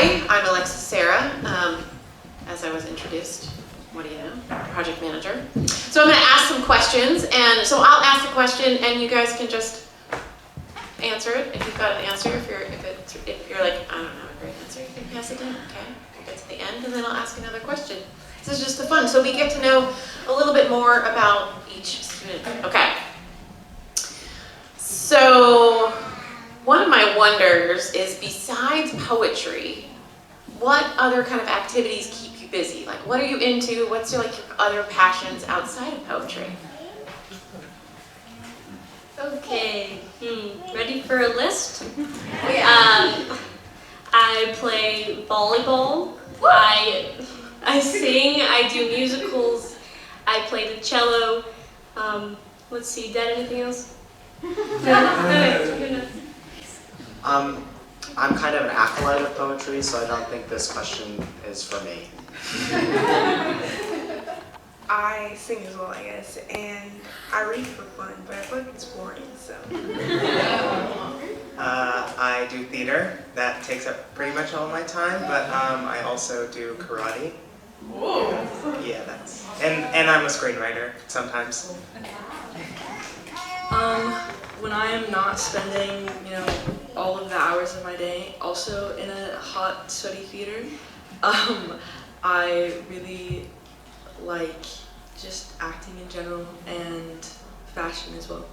Hi, I'm Alexis Sarah. As I was introduced, what do you know? Project manager. So I'm going to ask some questions, and so I'll ask the question, and you guys can just answer it if you've got an answer. If you're like, I don't have a great answer, you can pass it in. Okay, we'll get to the end, and then I'll ask another question. This is just the fun, so we get to know a little bit more about each student. Okay. So one of my wonders is, besides poetry, what other kind of activities keep you busy? Like, what are you into? What's your other passions outside of poetry? Okay, ready for a list? Yeah. I play volleyball. I sing. I do musicals. I play the cello. Let's see, Dad, anything else? I'm kind of an acolyte of poetry, so I don't think this question is for me. I sing as well, I guess, and I read for fun, but I feel like it's boring, so. I do theater. That takes up pretty much all my time, but I also do karate. Ooh. Yeah, and I'm a screenwriter sometimes. When I am not spending, all of the hours of my day also in a hot, sweaty theater, I really like just acting in general and fashion as well.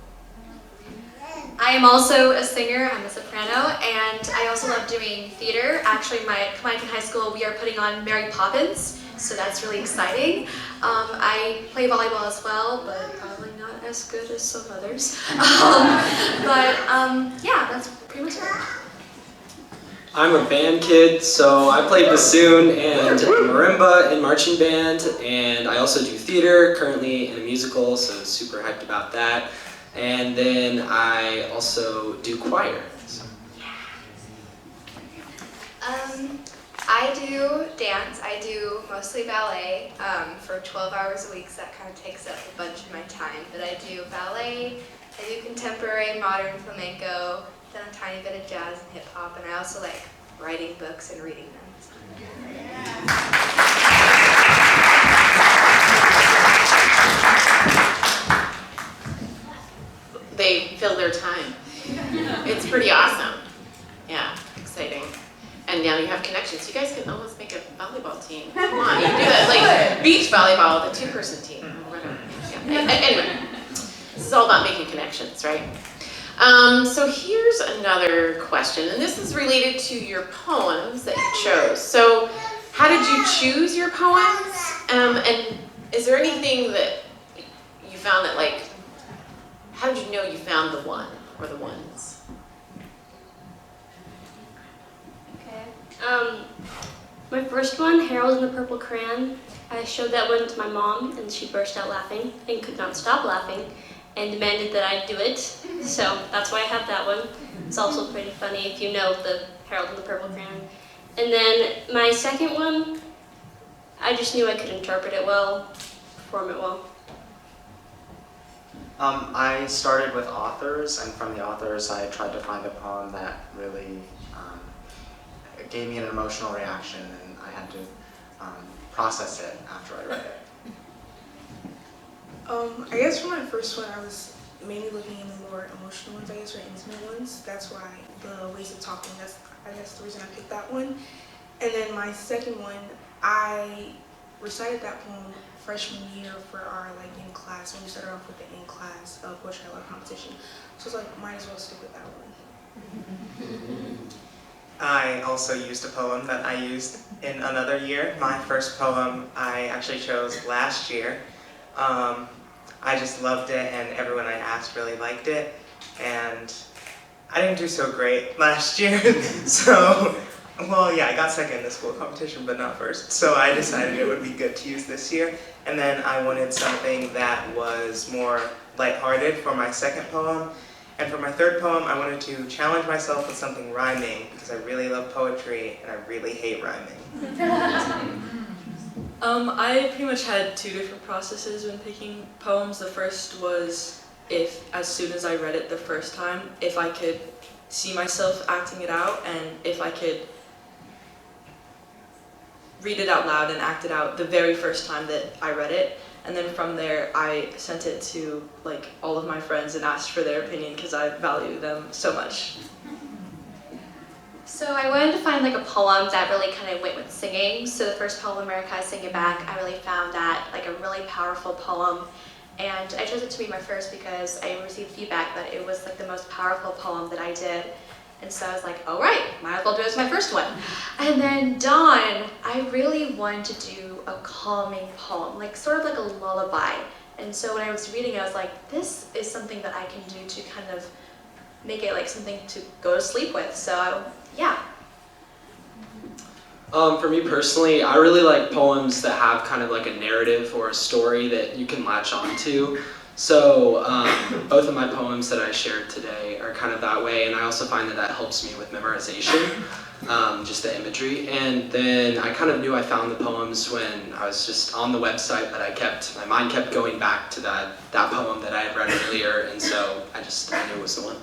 I am also a singer. I'm a soprano, and I also love doing theater. Actually, my Cumberland High School, we are putting on Mary Poppins, so that's really exciting. I play volleyball as well, but probably not as good as some others. Yeah, that's pretty much it. I'm a band kid, so I play bassoon and marimba and marching band, and I also do theater, currently in a musical, so super hyped about that. And then I also do choir. So. I do dance. I do mostly ballet for 12 hours a week, so that kind of takes up a bunch of my time. But I do ballet, I do contemporary, modern flamenco, done a tiny bit of jazz and hip hop, and I also like writing books and reading them. They fill their time. It's pretty awesome. Yeah, exciting. And now you have connections. You guys can almost make a volleyball team. Come on, you can do that, like beach volleyball, the two-person team. Or whatever. Yeah. Anyway, this is all about making connections, right? So here's another question, and this is related to your poems that you chose. So how did you choose your poems? And is there anything that you found that, like, how did you know you found the one or the ones? Okay. My first one, Harold and the Purple Crayon, I showed that one to my mom, and she burst out laughing and could not stop laughing and demanded that I do it. So that's why I have that one. It's also pretty funny if you know the Harold and the Purple Crayon. And then my second one, I just knew I could interpret it well, perform it well. I started with authors, and from the authors I tried to find a poem that really gave me an emotional reaction, and I had to process it after I read it. I guess for my first one, I was mainly looking in the more emotional ones, I guess, or intimate ones. That's why the ways of talking, I guess the reason I picked that one. And then my second one, I recited that poem freshman year for our in class, when we started off with the in class poetry out loud competition. So it's like, might as well stick with that one. I also used a poem that I used in another year. My first poem I actually chose last year. I just loved it, and everyone I asked really liked it, and I didn't do so great last year, so, well, yeah, I got second in the school competition, but not first, so I decided it would be good to use this year, and then I wanted something that was more lighthearted for my second poem, and for my third poem, I wanted to challenge myself with something rhyming, because I really love poetry, and I really hate rhyming. I pretty much had two different processes when picking poems. The first was as soon as I read it the first time, if I could see myself acting it out, and if I could read it out loud and act it out the very first time that I read it. And then from there, I sent it to like all of my friends and asked for their opinion because I value them so much. So I wanted to find like a poem that really kind of went with singing. So the first poem, America, Sing It Back, I really found that like a really powerful poem. And I chose it to be my first because I received feedback that it was like the most powerful poem that I did. And so I was like, all right, might as well do it as my first one. And then Dawn, I really wanted to do a calming poem, like sort of like a lullaby. And so when I was reading it, I was like, this is something that I can do to kind of make it like something to go to sleep with. So yeah. For me personally, I really like poems that have kind of like a narrative or a story that you can latch onto. So both of my poems that I shared today are kind of that way, and I also find that that helps me with memorization, just the imagery. And then I kind of knew I found the poems when I was just on the website, but my mind kept going back to that poem that I had read earlier, and so I knew it was the one.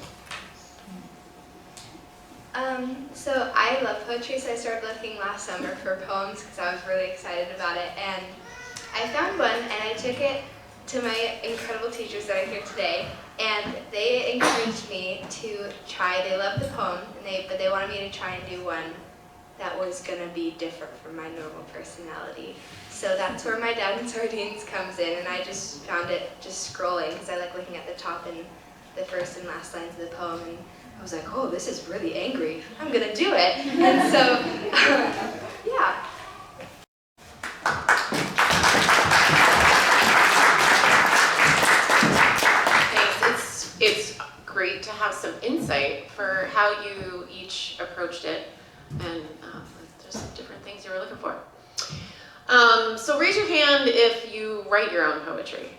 So I love poetry, so I started looking last summer for poems because I was really excited about it. And I found one, and I took it to my incredible teachers that are here today, and they encouraged me to try. They loved the poem, but they wanted me to try and do one that was going to be different from my normal personality. So that's where my Dad and Sardines comes in, and I just found it just scrolling because I like looking at the top and the first and last lines of the poem, and I was like, oh, this is really angry. I'm going to do it. And so, yeah. Thanks. It's great to have some insight for how you each approached it, and there's some different things you were looking for. So raise your hand if you write your own poetry.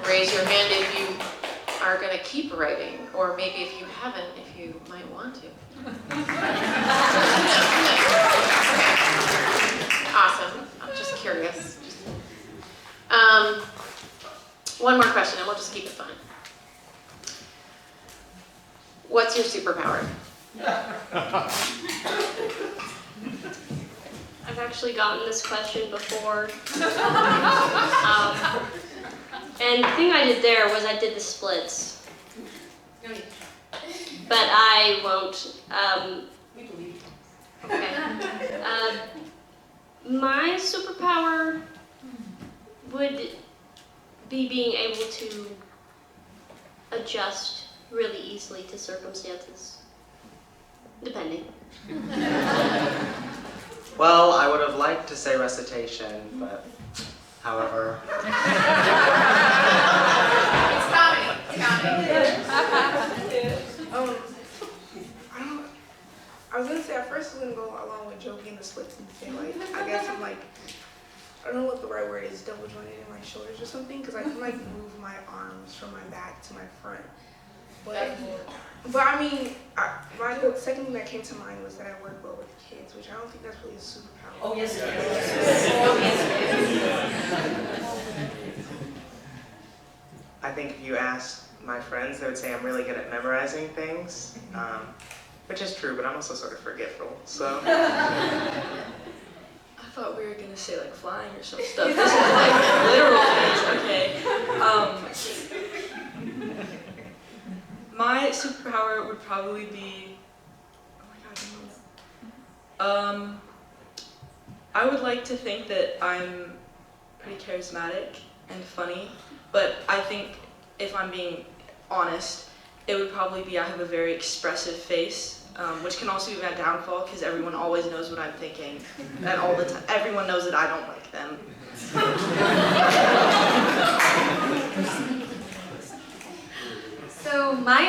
Raise your hand if you are going to keep writing, or maybe if you haven't, if you might want to. Okay. Awesome. I'm just curious. One more question, and we'll just keep it fun. What's your superpower? I've actually gotten this question before. And the thing I did there was I did the splits. But I won't. Okay. My superpower would be being able to adjust really easily to circumstances, depending. Well, I would have liked to say recitation, but however. It's coming. I was gonna say at first I was gonna go along with joking the splits and say like I guess I'm like I don't know what the right word is, double jointed in my shoulders or something, because I can like move my arms from my back to my front. But I mean, the second thing that came to mind was that I work well with kids, which I don't think that's really a superpower. Oh yes it is. Oh yes it is. I think if you asked my friends, they would say I'm really good at memorizing things, which is true, but I'm also sort of forgetful, so. I thought we were gonna say like flying or some stuff. This is like literal things, okay. My superpower would probably be, oh my god, I don't know. I would like to think that I'm pretty charismatic and funny, but I think if I'm being honest, it would probably be I have a very expressive face. Which can also be my downfall because everyone always knows what I'm thinking at all the time. Everyone knows that I don't like them. So my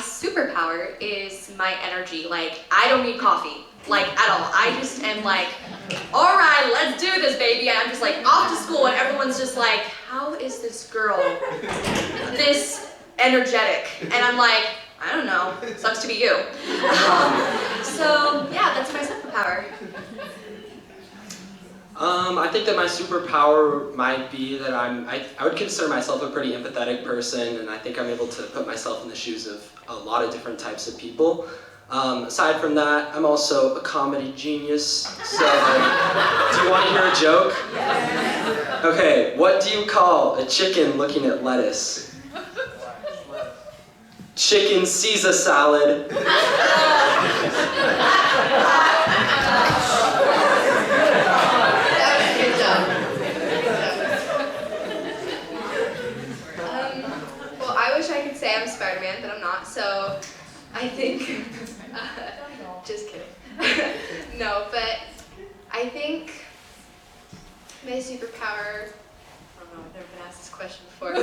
superpower is my energy. Like, I don't need coffee, like, at all. I just am like, all right, let's do this, baby. And I'm just like off to school and everyone's just like, how is this girl this energetic? And I'm like, I don't know, sucks to be you. So yeah, that's my superpower. I think that my superpower might be that I would consider myself a pretty empathetic person, and I think I'm able to put myself in the shoes of a lot of different types of people. Aside from that, I'm also a comedy genius. So, do you want to hear a joke? Okay, what do you call a chicken looking at lettuce? Chicken Caesar salad. Good job. Well, I wish I could say I'm Spider-Man, but I'm not. So I think, just kidding. No, but I think my superpower, I don't know, I've never been asked this question before.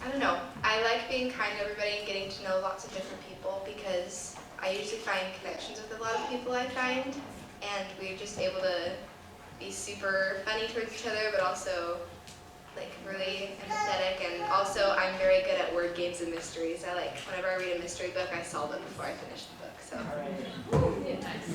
I don't know, I like being kind to everybody and getting to know lots of different people because I usually find connections with a lot of people I find, and we're just able to be super funny towards each other, but also like really empathetic, and also I'm very good at word games and mysteries. I like, whenever I read a mystery book, I solve it before I finish the book, so. Yeah, nice.